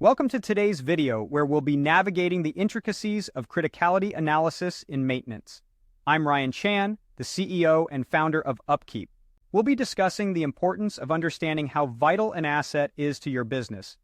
Welcome to today's video where we'll be navigating the intricacies of criticality analysis in maintenance. I'm Ryan Chan, the CEO and founder of UpKeep. We'll be discussing the importance of understanding how vital an asset is to your business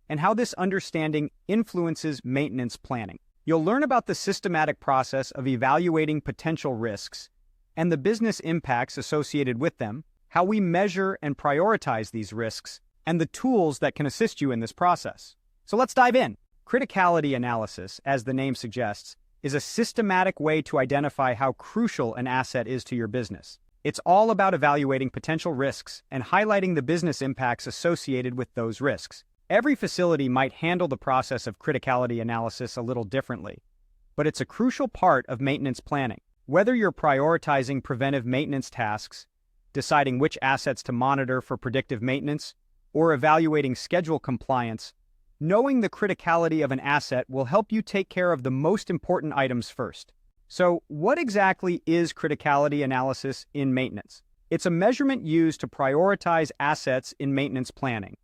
and how this understanding influences maintenance planning. You'll learn about the systematic process of evaluating potential risks and the business impacts associated with them, how we measure and prioritize these risks, and the tools that can assist you in this process. So let's dive in. Criticality analysis, as the name suggests, is a systematic way to identify how crucial an asset is to your business. It's all about evaluating potential risks and highlighting the business impacts associated with those risks. Every facility might handle the process of criticality analysis a little differently, but it's a crucial part of maintenance planning. Whether you're prioritizing preventive maintenance tasks, deciding which assets to monitor for predictive maintenance, or evaluating schedule compliance, knowing the criticality of an asset will help you take care of the most important items first. So, what exactly is criticality analysis in maintenance? It's a measurement used to prioritize assets in maintenance planning.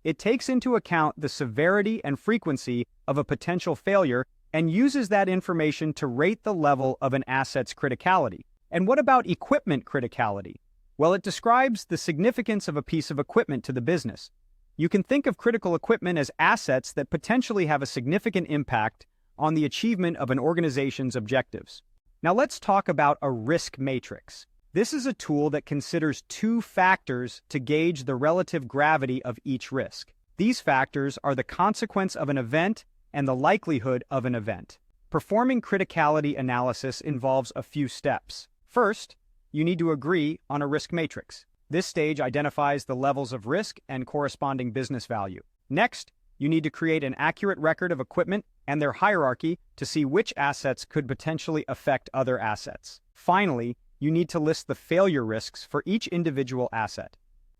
It takes into account the severity and frequency of a potential failure and uses that information to rate the level of an asset's criticality. And what about equipment criticality? Well, it describes the significance of a piece of equipment to the business. You can think of critical equipment as assets that potentially have a significant impact on the achievement of an organization's objectives. Now let's talk about a risk matrix. This is a tool that considers two factors to gauge the relative gravity of each risk. These factors are the consequence of an event and the likelihood of an event. Performing criticality analysis involves a few steps. First, you need to agree on a risk matrix. This stage identifies the levels of risk and corresponding business value. Next, you need to create an accurate record of equipment and their hierarchy to see which assets could potentially affect other assets. Finally, you need to list the failure risks for each individual asset.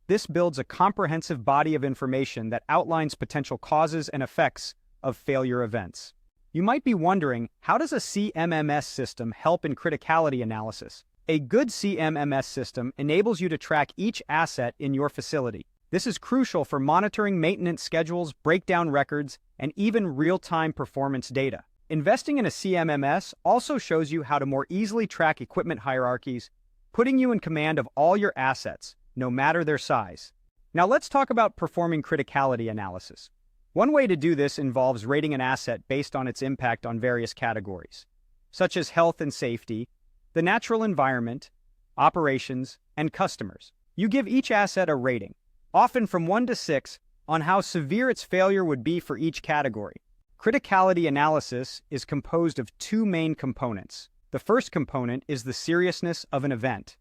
This builds a comprehensive body of information that outlines potential causes and effects of failure events. You might be wondering, how does a CMMS system help in criticality analysis? A good CMMS system enables you to track each asset in your facility. This is crucial for monitoring maintenance schedules, breakdown records, and even real-time performance data. Investing in a CMMS also shows you how to more easily track equipment hierarchies, putting you in command of all your assets, no matter their size. Now let's talk about performing criticality analysis. One way to do this involves rating an asset based on its impact on various categories, such as health and safety, the natural environment, operations, and customers. You give each asset a rating, often from 1 to 6, on how severe its failure would be for each category. Criticality analysis is composed of two main components. The first component is the seriousness of an event.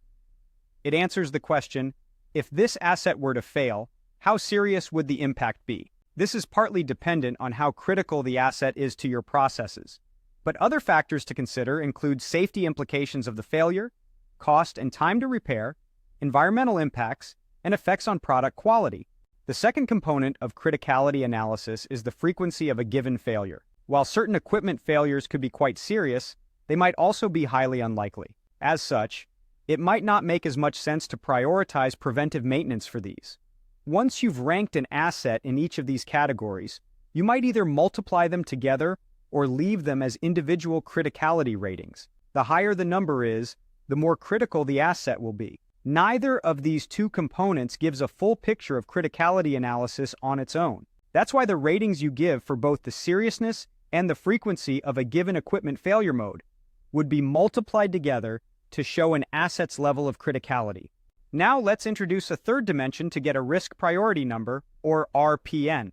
It answers the question, if this asset were to fail, how serious would the impact be? This is partly dependent on how critical the asset is to your processes. But other factors to consider include safety implications of the failure, cost and time to repair, environmental impacts, and effects on product quality. The second component of criticality analysis is the frequency of a given failure. While certain equipment failures could be quite serious, they might also be highly unlikely. As such, it might not make as much sense to prioritize preventive maintenance for these. Once you've ranked an asset in each of these categories, you might either multiply them together or leave them as individual criticality ratings. The higher the number is, the more critical the asset will be. Neither of these two components gives a full picture of criticality analysis on its own. That's why the ratings you give for both the seriousness and the frequency of a given equipment failure mode would be multiplied together to show an asset's level of criticality. Now let's introduce a third dimension to get a risk priority number, or RPN.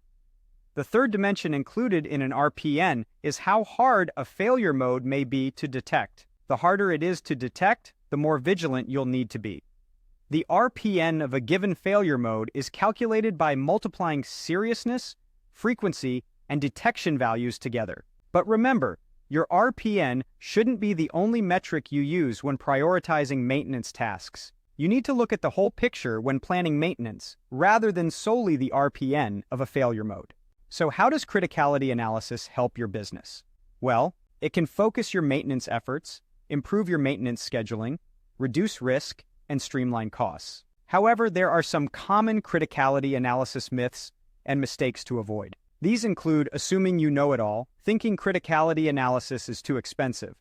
The third dimension included in an RPN is how hard a failure mode may be to detect. The harder it is to detect, the more vigilant you'll need to be. The RPN of a given failure mode is calculated by multiplying seriousness, frequency, and detection values together. But remember, your RPN shouldn't be the only metric you use when prioritizing maintenance tasks. You need to look at the whole picture when planning maintenance, rather than solely the RPN of a failure mode. So how does criticality analysis help your business? Well, it can focus your maintenance efforts, improve your maintenance scheduling, reduce risk, and streamline costs. However, there are some common criticality analysis myths and mistakes to avoid. These include assuming you know it all, thinking criticality analysis is too expensive,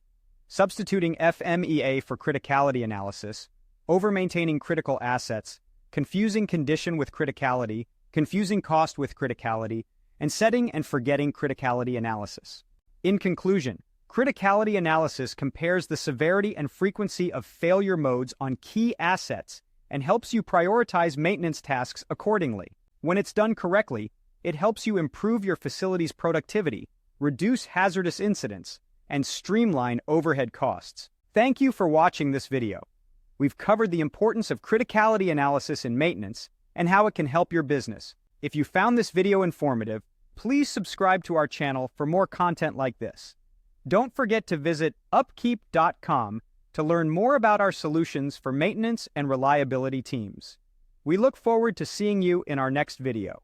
substituting FMEA for criticality analysis, over-maintaining critical assets, confusing condition with criticality, confusing cost with criticality, and setting and forgetting criticality analysis. In conclusion, criticality analysis compares the severity and frequency of failure modes on key assets and helps you prioritize maintenance tasks accordingly. When it's done correctly, it helps you improve your facility's productivity, reduce hazardous incidents, and streamline overhead costs. Thank you for watching this video. We've covered the importance of criticality analysis in maintenance and how it can help your business. If you found this video informative, please subscribe to our channel for more content like this. Don't forget to visit UpKeep.com to learn more about our solutions for maintenance and reliability teams. We look forward to seeing you in our next video.